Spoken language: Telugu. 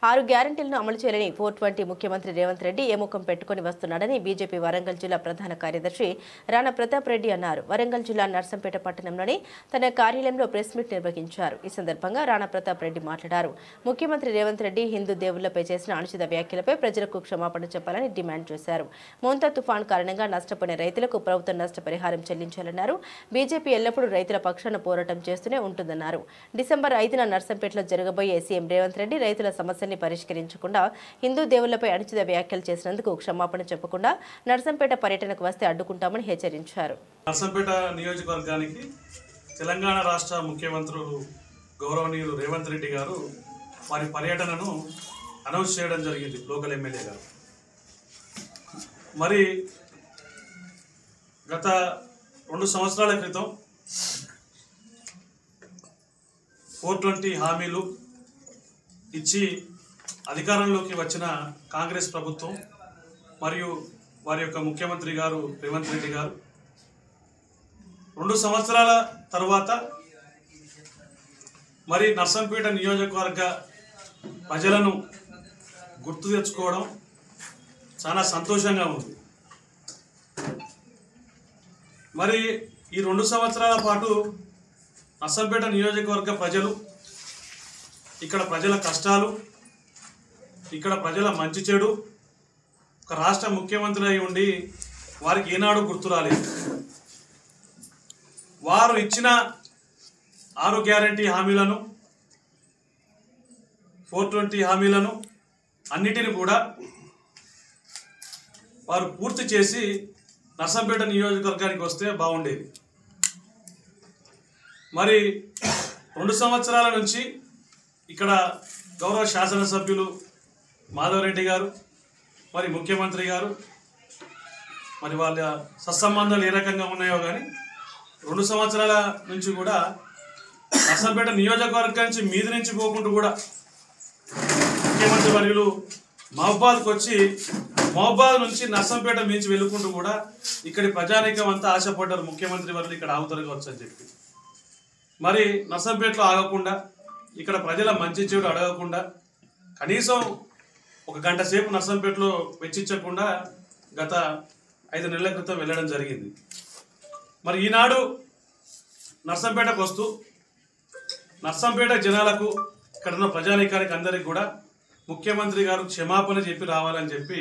6 గ్యారెంటీలను అమలు చేయాలని 420 ముఖ్యమంత్రి రేవంత్ రెడ్డి ఏముఖం పెట్టుకుని వస్తున్నాడని బీజేపీ వరంగల్ జిల్లా ప్రధాన కార్యదర్శి రాణా ప్రతాప్ రెడ్డి అన్నారు. వరంగల్ జిల్లా నర్సంపేట పట్టణంలోని తన కార్యాలయంలో ప్రెస్ మీట్ నిర్వహించారు. ఈ సందర్భంగా రాణా ప్రతాప్ రెడ్డి మాట్లాడారు. ముఖ్యమంత్రి రేవంత్ రెడ్డి హిందూ దేవుళ్లపై చేసిన అనుచిత వ్యాఖ్యలపై ప్రజలకు క్షమాపణ చెప్పాలని డిమాండ్ చేశారు. మోంతా తుఫాన్ కారణంగా నష్టపోయిన రైతులకు ప్రభుత్వం నష్టపరిహారం చెల్లించాలన్నారు. బీజేపీ ఎల్లప్పుడూ రైతుల పక్షాన పోరాటం చేస్తూనే ఉంటుందన్నారు. డిసెంబర్ 5న నర్సంపేటలో జరగబోయే సీఎం రేవంత్ రెడ్డి రైతుల సమస్యని పరిష్కరించకుండా హిందూ దేవుళ్లపై అనుచిత వ్యాఖ్యలు చేసినందుకు క్షమాపణ చెప్పకుండా నర్సంపేట పర్యటనకు వస్తే అడ్డుకుంటామని హెచ్చరించారు. నర్సంపేట నియోజకవర్గానికి తెలంగాణ రాష్ట్ర ముఖ్యమంత్రులు గౌరవనీయులు రేవంత్ రెడ్డి గారు వారి పర్యటనను అనౌన్స్ చేయడం జరిగింది. లోకల్ ఎమ్మెల్యే గారు మరి గత 2 సంవత్సరాల క్రితం 420 హామీలు ఇచ్చి అధికారంలోకి వచ్చిన కాంగ్రెస్ ప్రభుత్వం మరియు వారి యొక్క ముఖ్యమంత్రి గారు రేవంత్ రెడ్డి గారు 2 సంవత్సరాల తర్వాత మరి నర్సంపేట నియోజకవర్గ ప్రజలను గుర్తు తెచ్చుకోవడం చాలా సంతోషంగా ఉంది. మరి ఈ 2 సంవత్సరాల పాటు నర్సంపేట నియోజకవర్గ ప్రజలు, ఇక్కడ ప్రజల కష్టాలు, ఇక్కడ ప్రజల మంచి చెడు ఒక రాష్ట్ర ముఖ్యమంత్రి అయి ఉండి వారికి ఏనాడు గుర్తు రాలేదు. వారు ఇచ్చిన 6 గ్యారెంటీ హామీలను 420 హామీలను అన్నిటిని కూడా వారు పూర్తి చేసి నర్సంపేట నియోజకవర్గానికి వస్తే బాగుండేది. మరి 2 సంవత్సరాల నుంచి ఇక్కడ గౌరవ శాసనసభ్యులు మాధవరెడ్డి గారు మరి ముఖ్యమంత్రి గారు మరి వాళ్ళ సత్సంబంధాలు ఏ రకంగా ఉన్నాయో కానీ 2 సంవత్సరాల నుంచి కూడా నర్సంపేట నియోజకవర్గం నుంచి మీది నుంచి పోకుండా కూడా ముఖ్యమంత్రి వర్యులు మహబాద్కి వచ్చి మహబాద్ నుంచి నర్సంపేట మించి వెళ్ళుకుంటూ కూడా ఇక్కడి ప్రజానీకం అంతా ఆశపడ్డారు ముఖ్యమంత్రి వర్యులు ఇక్కడ ఆగుతారు కావచ్చు అని చెప్పి. మరి నర్సంపేటలో ఆగకుండా ఇక్కడ ప్రజల మంచి చెడు అడగకుండా కనీసం 1 గంట సేపు నర్సంపేటలో వెచ్చించకుండా గత 5 నెలల క్రితం వెళ్ళడం జరిగింది. మరి ఈనాడు నర్సంపేటకు వస్తూ నర్సంపేట జనాలకు ఇక్కడ ఉన్న ప్రజానీకానికి అందరికి కూడా ముఖ్యమంత్రి గారు క్షమాపణ చెప్పి రావాలని చెప్పి